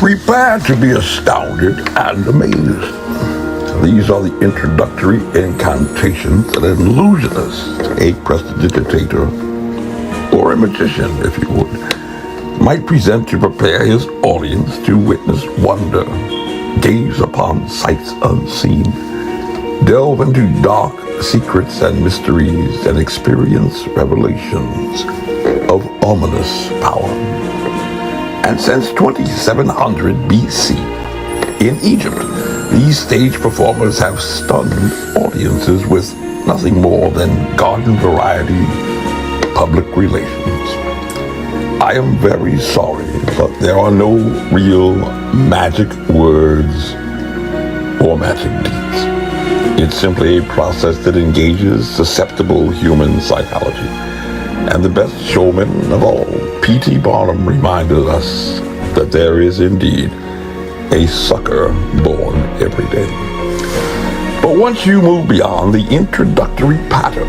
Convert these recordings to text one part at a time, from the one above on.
Prepare to be astounded and amazed. These are the introductory incantations that an illusionist, a prestidigitator, or a magician, if you would, might present to prepare his audience to witness wonder, gaze upon sights unseen, delve into dark secrets and mysteries, and experience revelations of ominous power. And since 2700 BC, in Egypt, these stage performers have stunned audiences with nothing more than garden variety public relations. I am very sorry, but there are no real magic words or magic deeds. It's simply a process that engages susceptible human psychology. And the best showman of all, P.T. Barnum, reminded us that there is indeed a sucker born every day. But once you move beyond the introductory pattern,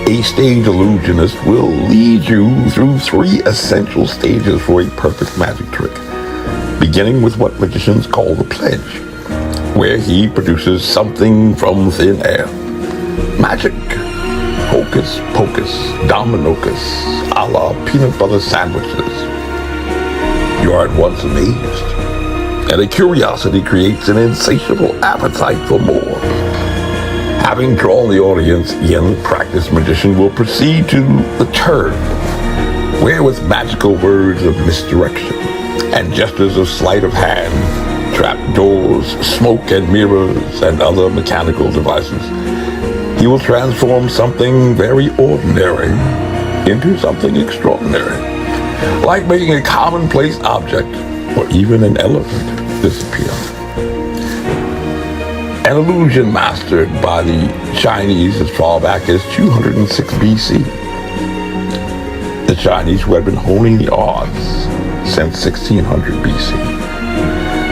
a stage illusionist will lead you through 3 essential stages for a perfect magic trick, beginning with what magicians call the pledge, where he produces something from thin air. Magic, hocus pocus, dominocus, a la peanut butter sandwiches. You are at once amazed, and a curiosity creates an insatiable appetite for more. Having drawn the audience in, the practiced magician will proceed to the turn, where with magical words of misdirection and gestures of sleight of hand, trap doors, smoke and mirrors, and other mechanical devices, he will transform something very ordinary into something extraordinary, like making a commonplace object or even an elephant disappear. An illusion mastered by the Chinese as far back as 206 BC. The Chinese who had been honing the arts since 1600 BC.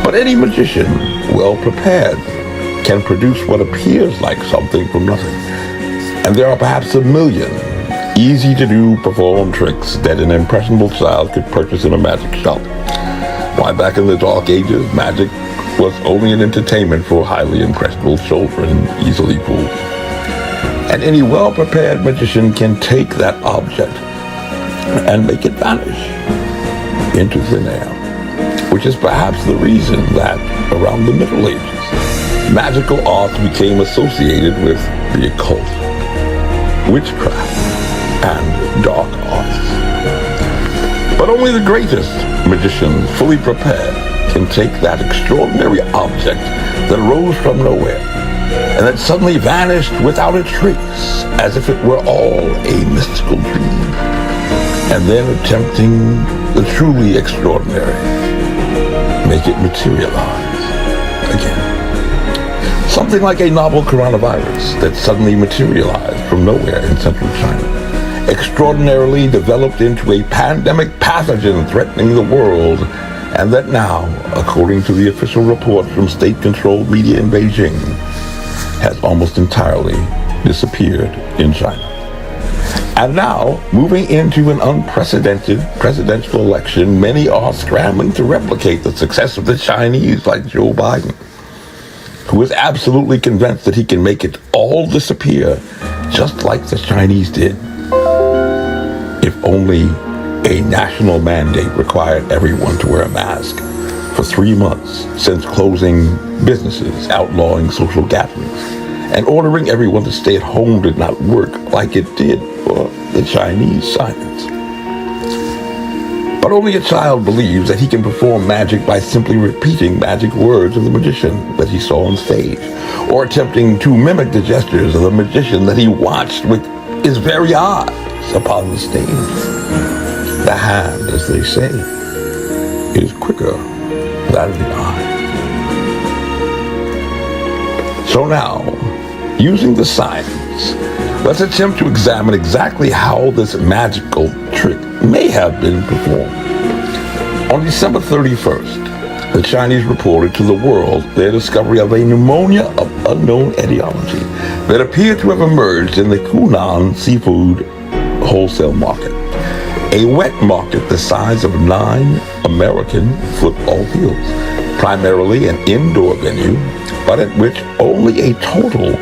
But any magician, well prepared, can produce what appears like something from nothing. And there are perhaps 1 million easy-to-do perform tricks that an impressionable child could purchase in a magic shop. Why, back in the Dark Ages, magic was only an entertainment for highly impressionable children, easily fooled. And any well-prepared magician can take that object and make it vanish into thin air, which is perhaps the reason that around the Middle Ages, magical arts became associated with the occult, witchcraft, and dark arts. But only the greatest magicians, fully prepared, can take that extraordinary object that arose from nowhere and that suddenly vanished without a trace, as if it were all a mystical dream, and then attempting the truly extraordinary, make it materialize again. Something like a novel coronavirus that suddenly materialized from nowhere in central China, extraordinarily developed into a pandemic pathogen threatening the world, and that now, according to the official reports from state-controlled media in Beijing, has almost entirely disappeared in China. And now, moving into an unprecedented presidential election, many are scrambling to replicate the success of the Chinese, like Joe Biden, who is absolutely convinced that he can make it all disappear just like the Chinese did. If only a national mandate required everyone to wear a mask for 3 months since closing businesses, outlawing social gatherings, and ordering everyone to stay at home did not work like it did for the Chinese science. But only a child believes that he can perform magic by simply repeating magic words of the magician that he saw on stage, or attempting to mimic the gestures of the magician that he watched with his very eyes upon the stage. The hand, as they say, is quicker than the eye. So now, using the science, let's attempt to examine exactly how this magical trick may have been performed. On December 31st, the Chinese reported to the world their discovery of a pneumonia of unknown etiology that appeared to have emerged in the Hunan seafood wholesale market. A wet market the size of 9 American football fields, primarily an indoor venue, but at which only a total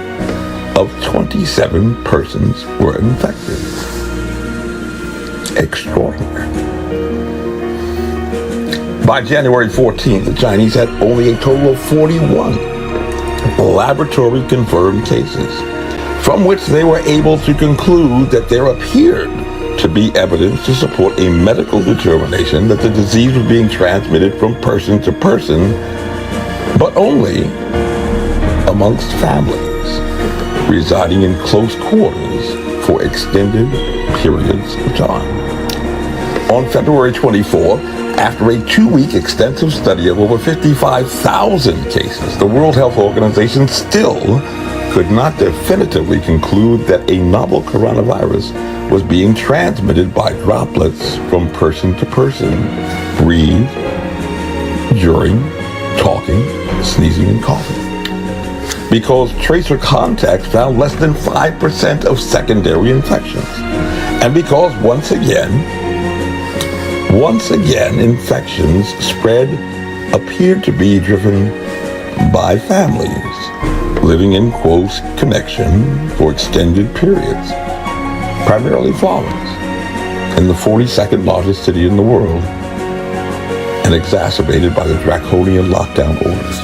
of 27 persons were infected. Extraordinary. By January 14th, the Chinese had only a total of 41 laboratory-confirmed cases, from which they were able to conclude that there appeared to be evidence to support a medical determination that the disease was being transmitted from person to person, but only amongst families residing in close quarters for extended periods of time. On February 24, after a 2-week extensive study of over 55,000 cases, the World Health Organization still could not definitively conclude that a novel coronavirus was being transmitted by droplets from person to person, breathed, during, talking, sneezing, and coughing. Because tracer contacts found less than 5% of secondary infections. And because once again, infections spread appeared to be driven by families living in close connection for extended periods, primarily farmers, in the 42nd largest city in the world, and exacerbated by the draconian lockdown orders.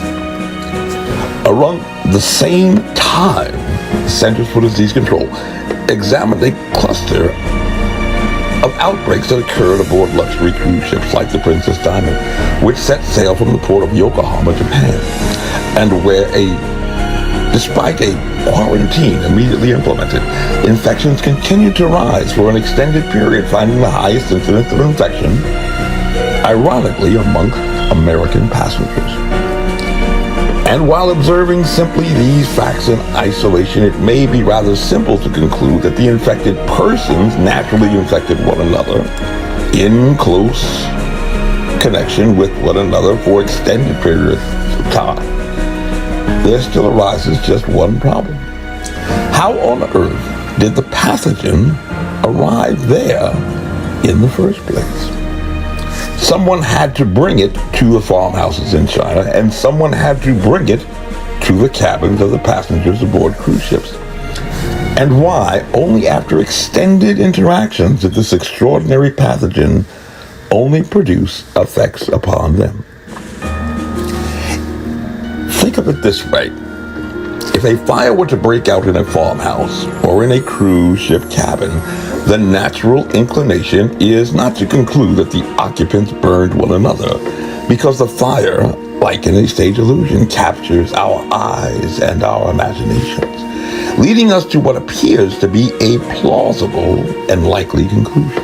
Around the same time, the Centers for Disease Control examined a cluster of outbreaks that occurred aboard luxury cruise ships like the Princess Diamond, which set sail from the port of Yokohama, Japan, and where despite a quarantine immediately implemented, infections continued to rise for an extended period, finding the highest incidence of infection, ironically, among American passengers. And while observing simply these facts in isolation, it may be rather simple to conclude that the infected persons naturally infected one another in close connection with one another for extended periods of time. There still arises just one problem. How on earth did the pathogen arrive there in the first place? Someone had to bring it to the farmhouses in China, and someone had to bring it to the cabins of the passengers aboard cruise ships. And why, only after extended interactions, did this extraordinary pathogen only produce effects upon them? Think of it this way. If a fire were to break out in a farmhouse or in a cruise ship cabin, the natural inclination is not to conclude that the occupants burned one another, because the fire, like in a stage illusion, captures our eyes and our imaginations, leading us to what appears to be a plausible and likely conclusion.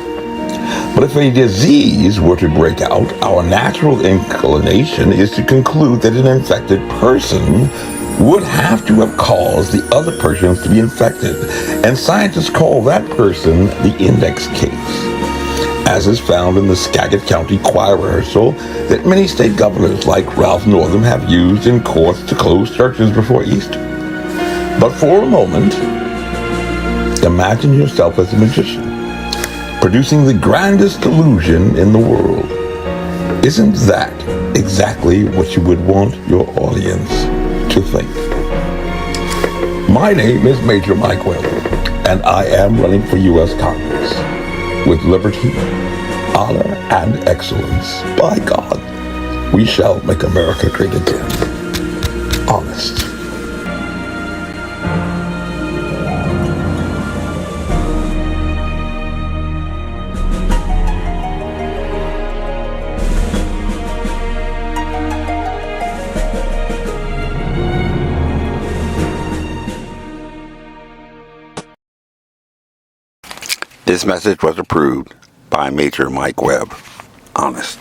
But if a disease were to break out, our natural inclination is to conclude that an infected person would have to have caused the other persons to be infected, and scientists call that person the index case, as is found in the Skagit County choir rehearsal that many state governors like Ralph Northam have used in courts to close churches before Easter. But for a moment, imagine yourself as a magician, producing the grandest illusion in the world. Isn't that exactly what you would want your audience to think? My name is Major Mike Webb, and I am running for U.S. Congress with liberty, honor, and excellence. By God, we shall make America great again. Honest. This message was approved by Major Mike Webb. Honest.